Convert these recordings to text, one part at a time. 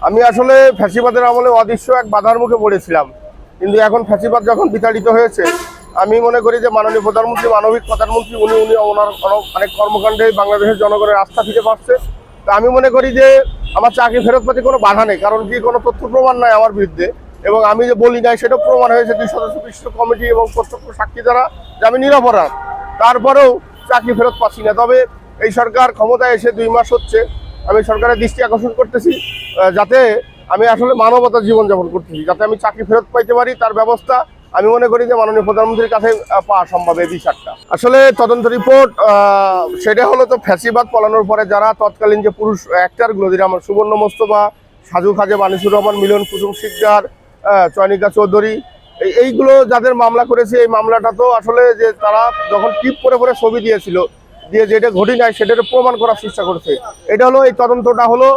আমি আসলে ফ্যাসিবাদের আমলে অদৃশ্য এক বাধার মুখে পড়েছিলাম, কিন্তু এখন ফ্যাসিবাদ যখন বিতাড়িত হয়েছে, আমি মনে করি যে মাননীয় প্রধানমন্ত্রী, মানবিক প্রধানমন্ত্রী, উনি ওনার অনেক কর্মকাণ্ডে বাংলাদেশের জনগণের আস্থা ফিরে পাচ্ছে। তো আমি মনে করি যে আমার চাকরি ফেরত পাতে কোনো বাধা নেই, কারণ কি কোনো তথ্য প্রমাণ নাই আমার বিরুদ্ধে, এবং আমি যে বলি নাই সেটাও প্রমাণ হয়েছে 2 সদস্য বিশিষ্ট কমিটি এবং প্রত্যক্ষ সাক্ষী দ্বারা যে আমি নিরপরাধ। তারপরেও চাকরি ফেরত পাচ্ছি না। তবে এই সরকার ক্ষমতায় এসে 2 মাস হচ্ছে, আমি সরকারের দৃষ্টি আকর্ষণ করতেছি যাতে আমি আসলে মানবতার জীবনযাপন করতেছি, যাতে আমি চাকরি ফেরত পাইতে পারি, তার ব্যবস্থা আমি মনে করি যে মাননীয় প্রধানমন্ত্রীর কাছে পাওয়া সম্ভব। এই বিষয়টা আসলে তদন্ত রিপোর্ট সেটা হলো তো ফ্যাসিবাদ পলানোর পরে যারা তৎকালীন যে পুরুষ অ্যাক্টারগুলো, যেটা আমার সুবর্ণ মোস্তফা, সাজু খাজে, মানিসুর রহমান মিলন, কুসুম শিকদার, চয়নিকা চৌধুরী, এইগুলো যাদের মামলা করেছে, এই মামলাটা তো আসলে যে তারা যখন টিপ করে পরে ছবি দিয়েছিল, দিয়ে যেটা ঘটি নাই সেটা প্রমাণ করার চেষ্টা করছে। এটা হলো এই তদন্তটা হলো,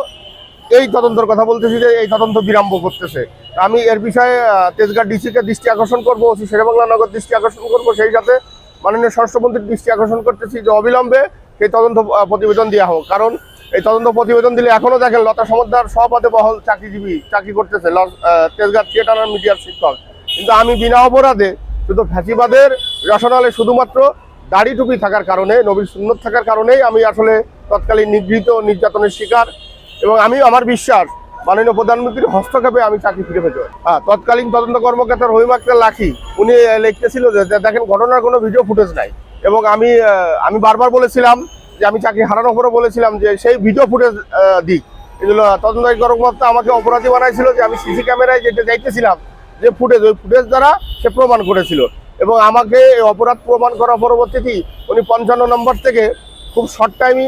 এই তদন্তের কথা বলতেছি যে এই তদন্ত বিলম্ব করতেছে। আমি এর বিষয়ে তেজগাঁ ডিসিকে দৃষ্টি আকর্ষণ করবো, ওসি শেরেবাংলা নগর দৃষ্টি আকর্ষণ করবো, সেই সাথে মাননীয় স্বরাষ্ট্রমন্ত্রীর দৃষ্টি আকর্ষণ করতেছি যে অবিলম্বে সেই তদন্ত প্রতিবেদন দেওয়া হোক। কারণ এই তদন্ত প্রতিবেদন দিলে এখনো দেখেন লতা সমদ্দার সহপদে বহল চাকরিজীবী চাকরি করতেছে, তেজগাঁ থিয়েটার আর মিডিয়ার শিক্ষক, কিন্তু আমি বিনা অপরাধে শুধু ফ্যাসিবাদের রসনালে শুধুমাত্র দাড়ি টুপি থাকার কারণে, নবীর সুন্নত থাকার কারণেই আমি আসলে তৎকালীন নিগৃহীত নির্যাতনের শিকার। এবং আমি আমার বিশ্বাস মাননীয় প্রধানমন্ত্রীর হস্তক্ষেপে আমি চাকরি ফিরে পেতে পারি। তৎকালীন তদন্ত কর্মকর্তা রহিম আক্তার লাখি উনি লিখতেছিল যে দেখেন ঘটনার কোনো ভিডিও ফুটেজ নাই, এবং আমি বারবার বলেছিলাম যে আমি চাকরি হারানোর পরে বলেছিলাম যে সেই ভিডিও ফুটেজ দিক। এগুলো তদন্তকারী কর্মকর্তা আমাকে অপরাধী বানাইছিল যে আমি সিসি ক্যামেরায় যেটা দেখতেছিলাম যে ফুটেজ, ওই ফুটেজ দ্বারা সে প্রমাণ করেছিল, এবং আমাকে এই অপরাধ প্রমাণ করার পরবর্তীতে উনি 55 নম্বর থেকে খুব শর্ট টাইমই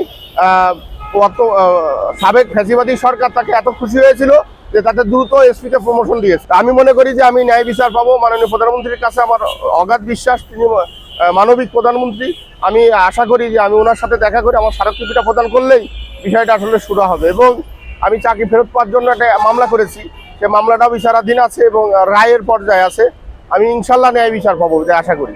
সাবেক ফ্যাসিবাদী সরকার তাকে এত খুশি হয়েছিল যে তাতে দ্রুত এসপিতে প্রমোশন দিয়েছে। আমি মনে করি যে আমি ন্যায় বিচার পাবো। মাননীয় প্রধানমন্ত্রীর কাছে আমার অগাধ বিশ্বাস, তিনি মানবিক প্রধানমন্ত্রী। আমি আশা করি যে আমি ওনার সাথে দেখা করে আমার স্মারকলিপিটা প্রদান করলেই বিষয়টা আসলে শুরু হবে, এবং আমি চাকরি ফেরত পাওয়ার জন্য একটা মামলা করেছি, সে মামলাটাও বিচারাধীন আছে এবং রায়ের পর্যায়ে আছে। আমি ইনশাল্লাহ ন্যায় বিচার পাবো আশা করি।